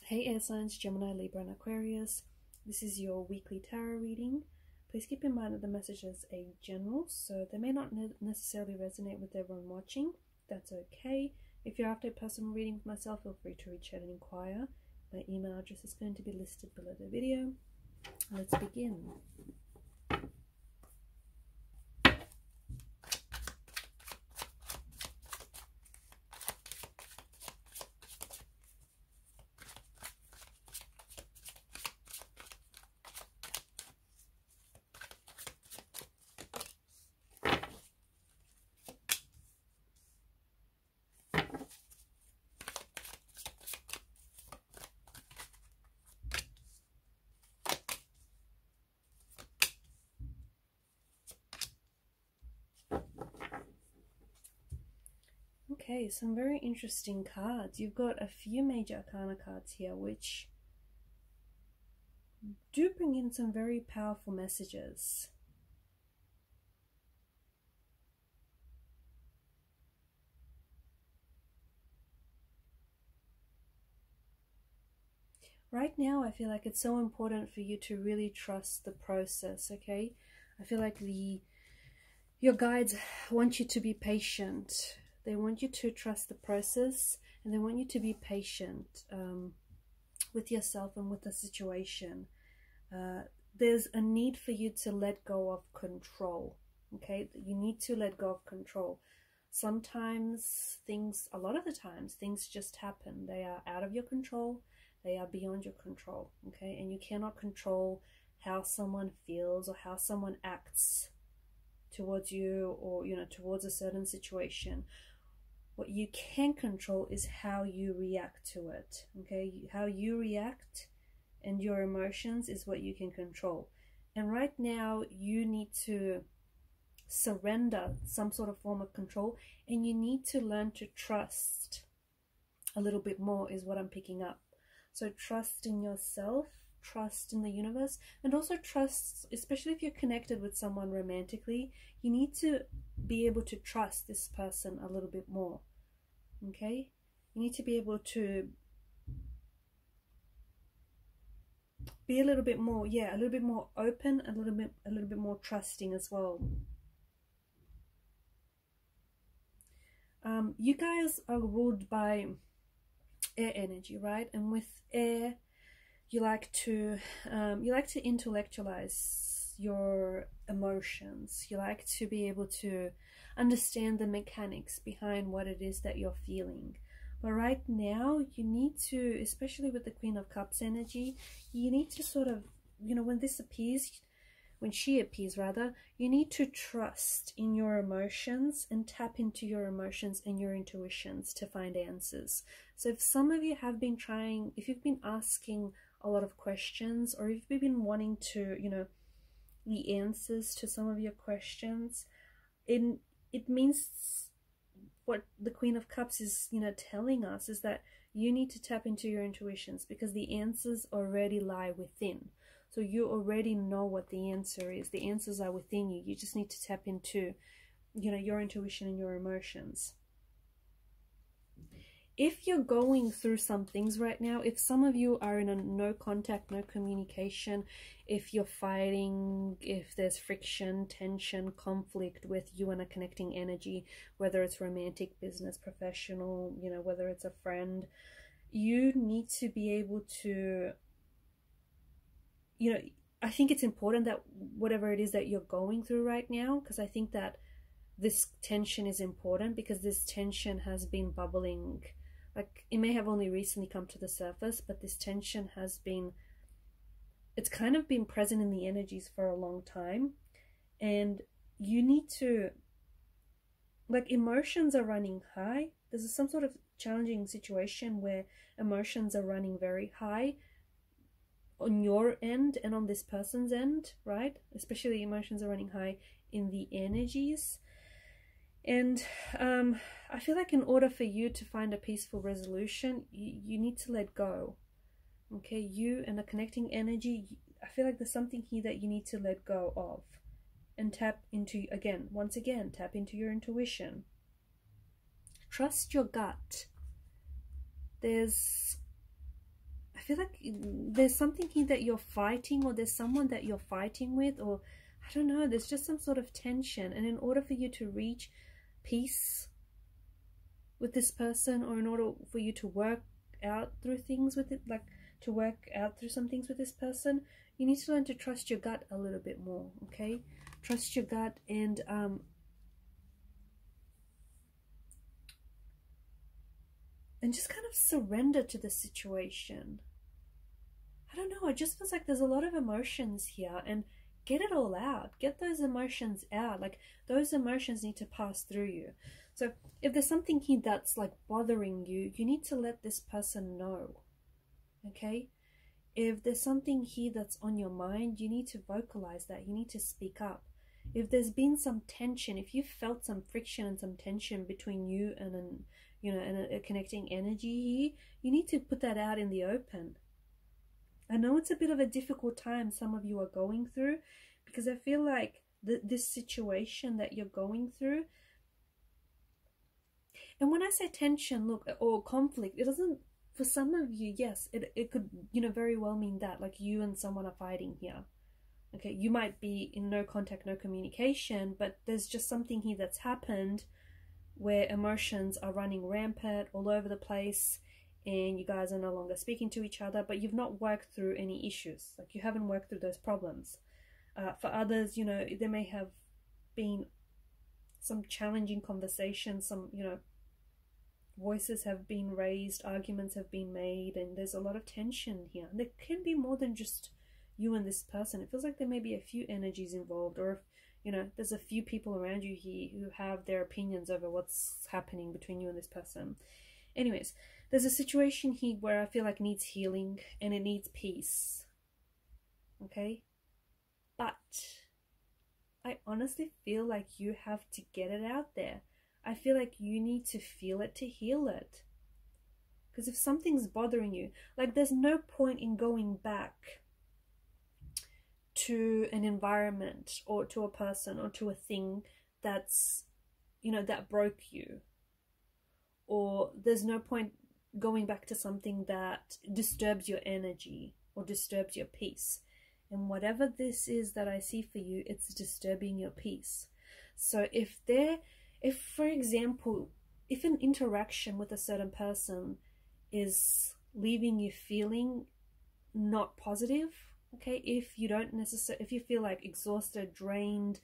Hey air signs, Gemini, Libra and Aquarius. This is your weekly tarot reading. Please keep in mind that the message is a general, so they may not necessarily resonate with everyone watching. That's okay. If you're after a personal reading with myself, feel free to reach out and inquire. My email address is going to be listed below the video. Let's begin. Okay, some very interesting cards. You've got a few major arcana cards here, which do bring in some very powerful messages. Right now, I feel like it's so important for you to really trust the process, okay? I feel like your guides want you to be patient. They want you to trust the process, and they want you to be patient with yourself and with the situation. There's a need for you to let go of control, okay? You need to let go of control. Sometimes a lot of the times, things just happen. They are out of your control. They are beyond your control, okay? And you cannot control how someone feels or how someone acts towards you, or, you know, towards a certain situation. What you can control is how you react to it, okay? How you react and your emotions is what you can control. And right now, you need to surrender some sort of form of control, and you need to learn to trust a little bit more is what I'm picking up. So trust in yourself, trust in the universe, and also trust, especially if you're connected with someone romantically, you need to be able to trust this person a little bit more, okay? You need to be able to be a little bit more, a little bit more open, a little bit more trusting as well. You guys are ruled by air energy, right? And with air, you like to intellectualize your emotions. You like to be able to understand the mechanics behind what it is that you're feeling. But right now, you need to, especially with the Queen of Cups energy, you need to sort of, you know, when she appears rather, you need to trust in your emotions and tap into your emotions and your intuitions to find answers. So if some of you have been if you've been asking a lot of questions, or if you've been wanting to, you know, the answers to some of your questions, it means what the Queen of Cups is, you know, telling us is that you need to tap into your intuitions, because the answers already lie within. So you already know what the answer is. The answers are within you. You just need to tap into, you know, your intuition and your emotions. If you're going through some things right now, if some of you are in a no contact, no communication, if you're fighting, if there's friction, tension, conflict with you and a connecting energy, whether it's romantic, business, professional, you know, whether it's a friend, you need to be able to, you know, I think it's important that whatever it is that you're going through right now, because I think that this tension is important, because this tension has been bubbling. Like, it may have only recently come to the surface, but this tension has been, it's kind of been present in the energies for a long time. And you need to, like, emotions are running high. There's some sort of challenging situation where emotions are running very high on your end and on this person's end, right? Especially emotions are running high in the energies. And I feel like in order for you to find a peaceful resolution, you need to let go, okay? You and the connecting energy, I feel like there's something here that you need to let go of and tap into, once again, tap into your intuition. Trust your gut. I feel like there's something here that you're fighting, or there's someone that you're fighting with, or I don't know, there's just some sort of tension. And in order for you to reach peace with this person, or in order for you to work out through things with it, like to work out through some things with this person, you need to learn to trust your gut a little bit more, okay? Trust your gut, and just kind of surrender to the situation. I don't know, it just feels like there's a lot of emotions here, and get it all out. Get those emotions out. Like, those emotions need to pass through you. So if there's something here that's like bothering you, you need to let this person know, okay? If there's something here that's on your mind, you need to vocalize that. You need to speak up. If there's been some tension, if you felt some friction and some tension between you and a connecting energy here, you need to put that out in the open. I know it's a bit of a difficult time some of you are going through, because I feel like this situation that you're going through, and when I say tension, look, or conflict, it doesn't, for some of you, yes, it could, very well mean that, like you and someone are fighting here. Okay, you might be in no contact, no communication, but there's just something here that's happened where emotions are running rampant all over the place, and you guys are no longer speaking to each other, but you've not worked through any issues. Like, you haven't worked through those problems. For others, there may have been some challenging conversations, some, voices have been raised, arguments have been made, and there's a lot of tension here. And there can be more than just you and this person. It feels like there may be a few energies involved, or if, there's a few people around you here who have their opinions over what's happening between you and this person. Anyways, there's a situation here where I feel like needs healing, and it needs peace. Okay? But I honestly feel like you have to get it out there. I feel like you need to feel it to heal it. Because if something's bothering you, like, there's no point in going back to an environment, or to a person, or to a thing that's, that broke you. Or there's no point going back to something that disturbs your energy or disturbs your peace. And whatever this is that I see for you, it's disturbing your peace. So if, for example, if an interaction with a certain person is leaving you feeling not positive, okay, if you feel like exhausted, drained,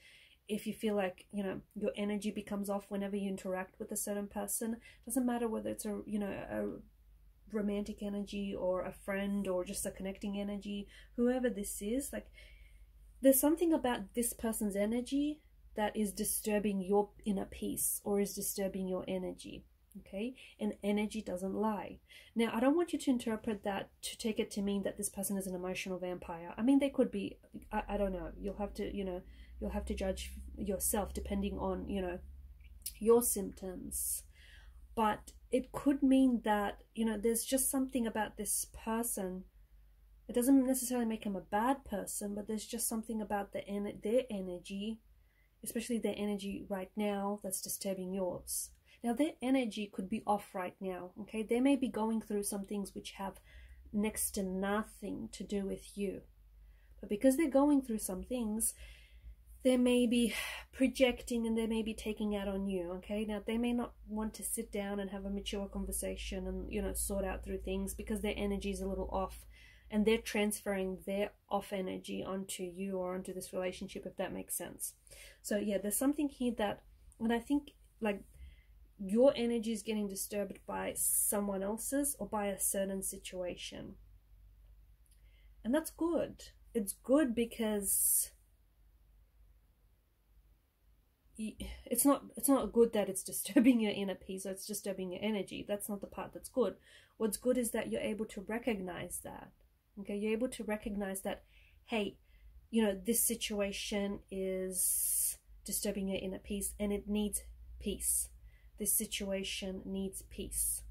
if you feel like, your energy becomes off whenever you interact with a certain person, doesn't matter whether it's a romantic energy, or a friend, or just a connecting energy, whoever this is, like, there's something about this person's energy that is disturbing your inner peace, or is disturbing your energy. Okay, and energy doesn't lie. Now, I don't want you to interpret that to take it to mean that this person is an emotional vampire. I mean, they could be. I don't know. You'll have to judge yourself depending on your symptoms. But it could mean that there's just something about this person. It doesn't necessarily make him a bad person, but there's just something about their energy, especially their energy right now, that's disturbing yours. Now, their energy could be off right now, okay? They may be going through some things which have next to nothing to do with you. But because they're going through some things, they may be projecting, and they may be taking out on you, okay? Now, they may not want to sit down and have a mature conversation and, sort out through things, because their energy is a little off, and they're transferring their off energy onto you, or onto this relationship, if that makes sense. So, yeah, there's something here that, and I think, like, your energy is getting disturbed by someone else's, or by a certain situation. And that's good. It's good, because it's not good that it's disturbing your inner peace, or it's disturbing your energy. That's not the part that's good. What's good is that you're able to recognize that. Okay, you're able to recognize that, hey, this situation is disturbing your inner peace, and it needs peace. This situation needs peace.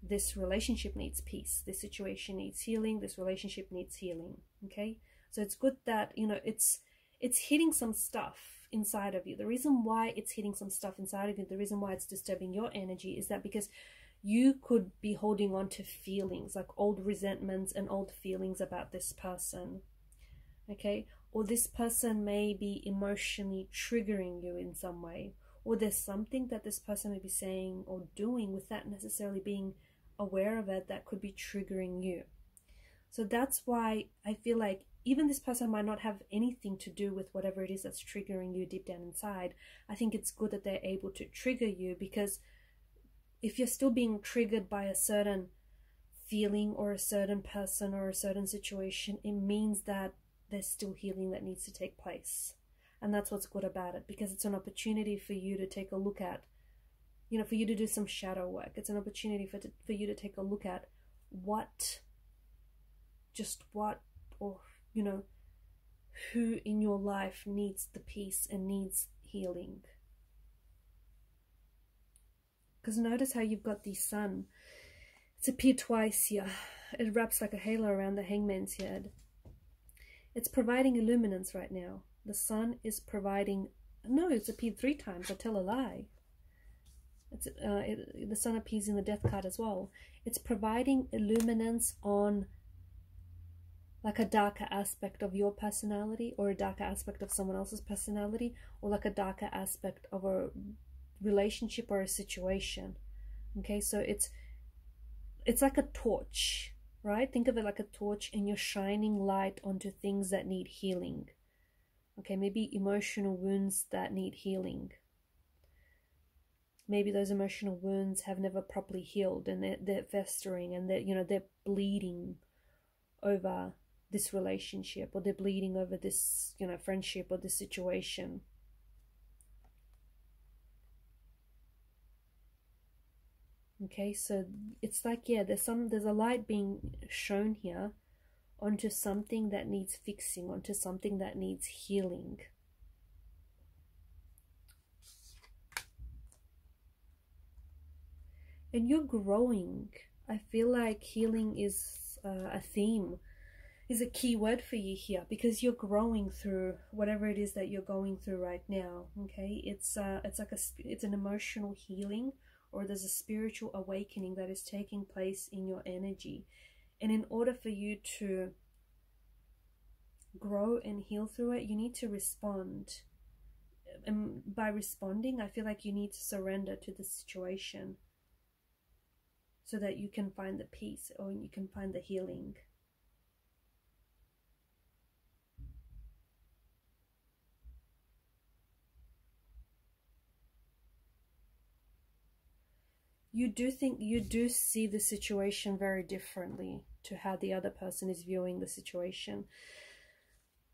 This relationship needs peace. This situation needs healing. This relationship needs healing. Okay? So it's good that, it's hitting some stuff inside of you. The reason why it's hitting some stuff inside of you, the reason why it's disturbing your energy, is that because you could be holding on to feelings, like old resentments and old feelings about this person, okay? Or this person may be emotionally triggering you in some way, or there's something that this person may be saying or doing without necessarily being aware of it that could be triggering you. So that's why I feel like even this person might not have anything to do with whatever it is that's triggering you deep down inside. I think it's good that they're able to trigger you, because if you're still being triggered by a certain feeling or a certain person or a certain situation, it means that there's still healing that needs to take place. And that's what's good about it, because it's an opportunity for you to take a look at, you know, for you to do some shadow work. It's an opportunity for you to take a look at what, or, you know, who in your life needs the peace and needs healing. Because notice how you've got the sun. It's appeared twice here. It wraps like a halo around the hangman's head. It's providing illuminance right now. The sun is providing... No, it's appeared 3 times. I tell a lie. The sun appears in the death card as well. It's providing illuminance on like a darker aspect of your personality, or a darker aspect of someone else's personality, or like a darker aspect of a relationship or a situation. Okay, so it's like a torch, right? Think of it like a torch, and you're shining light onto things that need healing. Okay, maybe emotional wounds that need healing. Maybe those emotional wounds have never properly healed, and they're festering, and they're bleeding over this relationship, or they're bleeding over this, friendship or this situation. Okay, so it's like, yeah, there's a light being shown here onto something that needs fixing, onto something that needs healing. And you're growing. I feel like healing is a theme, is a key word for you here, because you're growing through whatever it is that you're going through right now. Okay, it's an emotional healing, or there's a spiritual awakening that is taking place in your energy. And in order for you to grow and heal through it, you need to respond. And by responding, I feel like you need to surrender to the situation so that you can find the peace, or you can find the healing. You do see the situation very differently to how the other person is viewing the situation.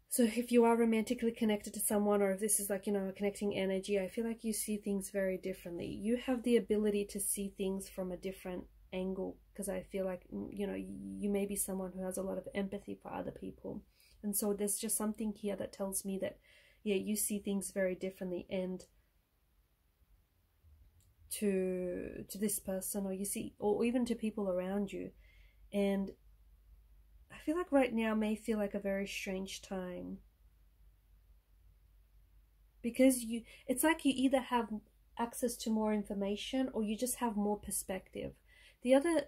So if you are romantically connected to someone, or if this is like, a connecting energy, I feel like you see things very differently. You have the ability to see things from a different angle, because I feel like, you may be someone who has a lot of empathy for other people. And so there's just something here that tells me that, yeah, you see things very differently, and to this person, or even to people around you. And I feel like right now may feel like a very strange time, because it's like you either have access to more information, or you just have more perspective. The other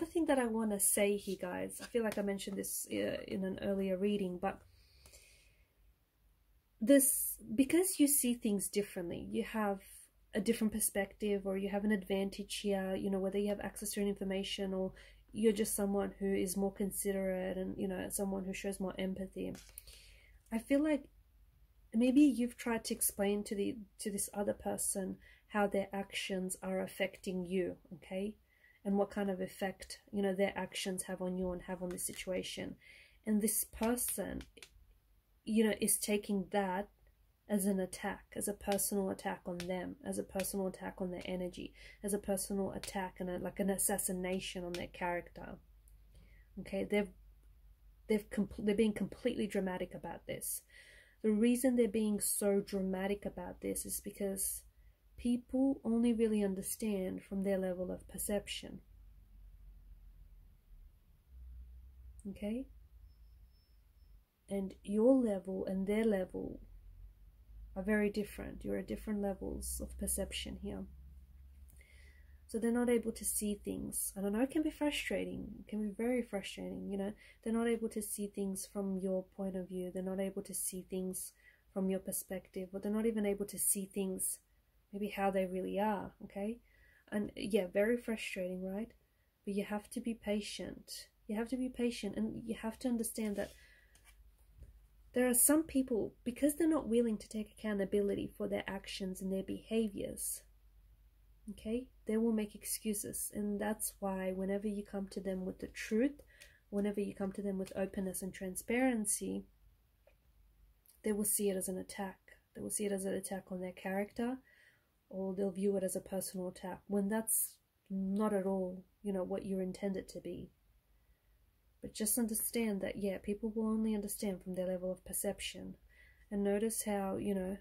thing that I want to say here, guys, I feel like I mentioned this in an earlier reading, but because you see things differently, you have a different perspective, or you have an advantage here, whether you have access to information, or you're just someone who is more considerate, and someone who shows more empathy. I feel like maybe you've tried to explain to this other person how their actions are affecting you, okay, and what kind of effect their actions have on you and have on the situation. And this person is taking that as an attack, as a personal attack on them, as a personal attack on their energy, as a personal attack and like an assassination on their character. Okay, they're being completely dramatic about this. The reason they're being so dramatic about this is because people only really understand from their level of perception. Okay? And your level and their level are very different. You're at different levels of perception here. So they're not able to see things. I don't know, it can be frustrating. It can be very frustrating, you know. They're not able to see things from your point of view. They're not able to see things from your perspective, or they're not even able to see things maybe how they really are, okay? And yeah, very frustrating, right? But you have to be patient. You have to be patient, and you have to understand that there are some people, because they're not willing to take accountability for their actions and their behaviors, okay, they will make excuses. And that's why whenever you come to them with the truth, whenever you come to them with openness and transparency, they will see it as an attack. They will see it as an attack on their character, or they'll view it as a personal attack, when that's not at all, you know, what you're intended to be. But just understand that, yeah, people will only understand from their level of perception. And notice how, you know,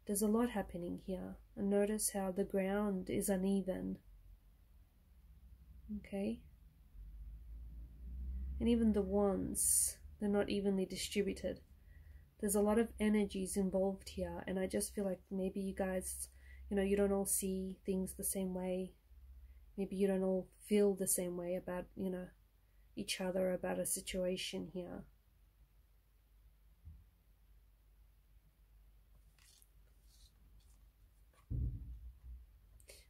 there's a lot happening here. And notice how the ground is uneven. Okay? And even the wands, they're not evenly distributed. There's a lot of energies involved here. And I just feel like maybe you guys, you know, you don't all see things the same way. Maybe you don't all feel the same way about, you know, each other, about a situation here.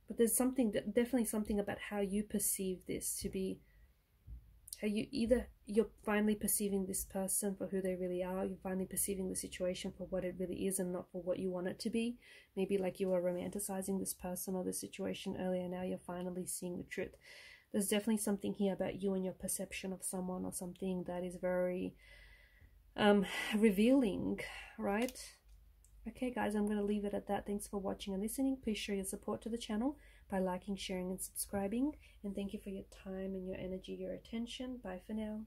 But there's something, definitely something about how you perceive this to be, how you either, you're finally perceiving this person for who they really are, you're finally perceiving the situation for what it really is and not for what you want it to be. Maybe like you were romanticizing this person or the situation earlier, now you're finally seeing the truth. There's definitely something here about you and your perception of someone, or something that is very revealing, right? Okay guys, I'm going to leave it at that. Thanks for watching and listening. Please show your support to the channel by liking, sharing and subscribing. And thank you for your time and your energy, your attention. Bye for now.